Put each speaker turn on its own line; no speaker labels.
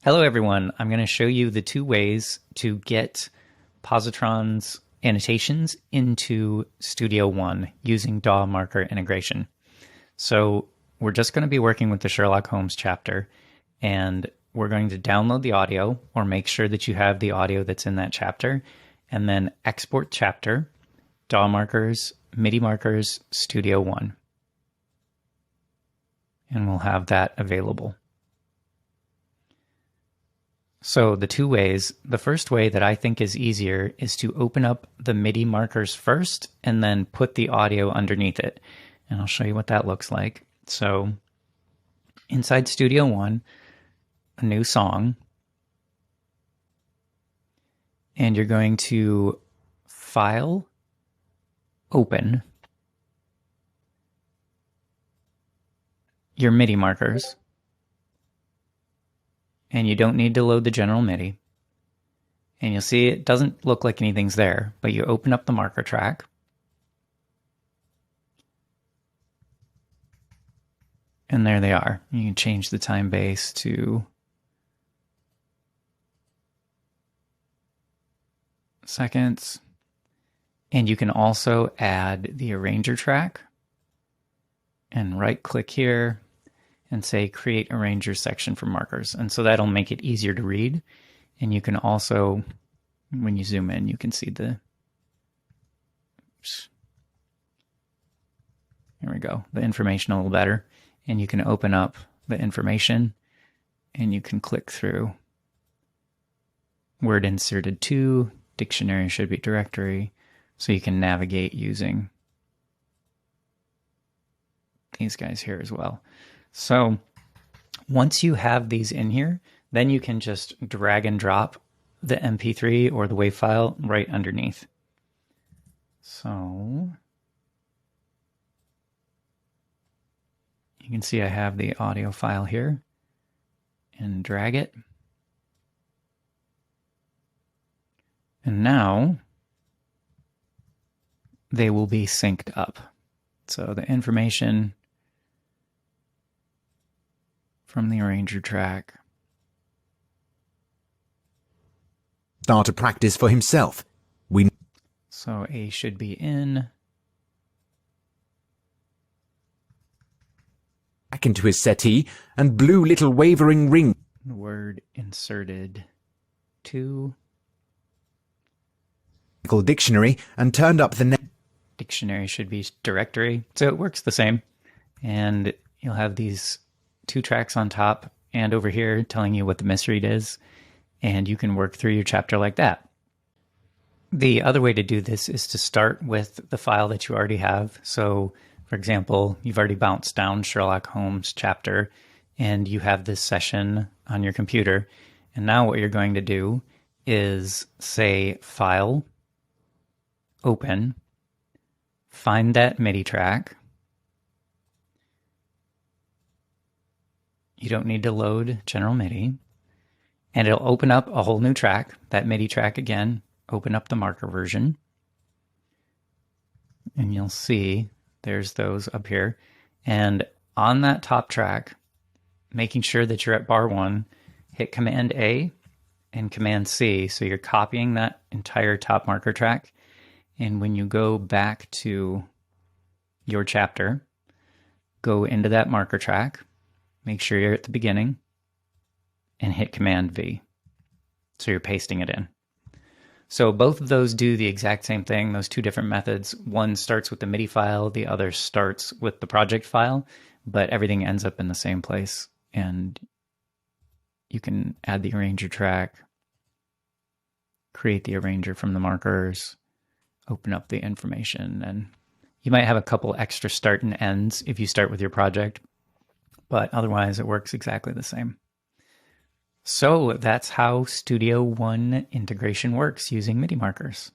Hello everyone, I'm going to show you the two ways to get Pozotron's annotations into Studio One using DAW marker integration. So we're just going to be working with the Sherlock Holmes chapter, and we're going to download the audio, or make sure that you have the audio that's in that chapter, and then export chapter, DAW markers, MIDI markers, Studio One. And we'll have that available. So the two ways, the first way that I think is easier is to open up the MIDI markers first and then put the audio underneath it. And I'll show you what that looks like. So inside Studio One, a new song, and you're going to File, Open, your MIDI markers. And you don't need to load the general MIDI. And you'll see it doesn't look like anything's there, but you open up the marker track. And there they are. You can change the time base to seconds. And you can also add the arranger track and right click here and say create arranger section for markers. And so that'll make it easier to read. And you can also, when you zoom in, you can see the, oops, here we go, the information a little better. And you can open up the information and you can click through. Word inserted to, dictionary should be directory. So you can navigate using these guys here as well. So once you have these in here, then you can just drag and drop the MP3 or the WAV file right underneath. So you can see I have the audio file here, and drag it. And now they will be synced up. So the information from the arranger track.
Start to practice for himself.
So A should be in.
Back into his settee and blew little wavering ring.
The word inserted to.
Dictionary and turned up the
Dictionary should be directory. So it works the same. And you'll have these two tracks on top and over here telling you what the misread is, and you can work through your chapter like that. The other way to do this is to start with the file that you already have. So, for example, you've already bounced down Sherlock Holmes chapter and you have this session on your computer. And now what you're going to do is say File, Open, find that MIDI track. You don't need to load general MIDI, and it'll open up a whole new track, that MIDI track again, open up the marker version, and you'll see there's those up here. And on that top track, making sure that you're at bar 1, hit Command A and Command C, so you're copying that entire top marker track. And when you go back to your chapter, go into that marker track, make sure you're at the beginning, and hit Command V. So you're pasting it in. So both of those do the exact same thing, those two different methods. One starts with the MIDI file, the other starts with the project file, but everything ends up in the same place. And you can add the arranger track, create the arranger from the markers, open up the information, and you might have a couple extra start and ends if you start with your project, but otherwise it works exactly the same. So that's how Studio One integration works using MIDI markers.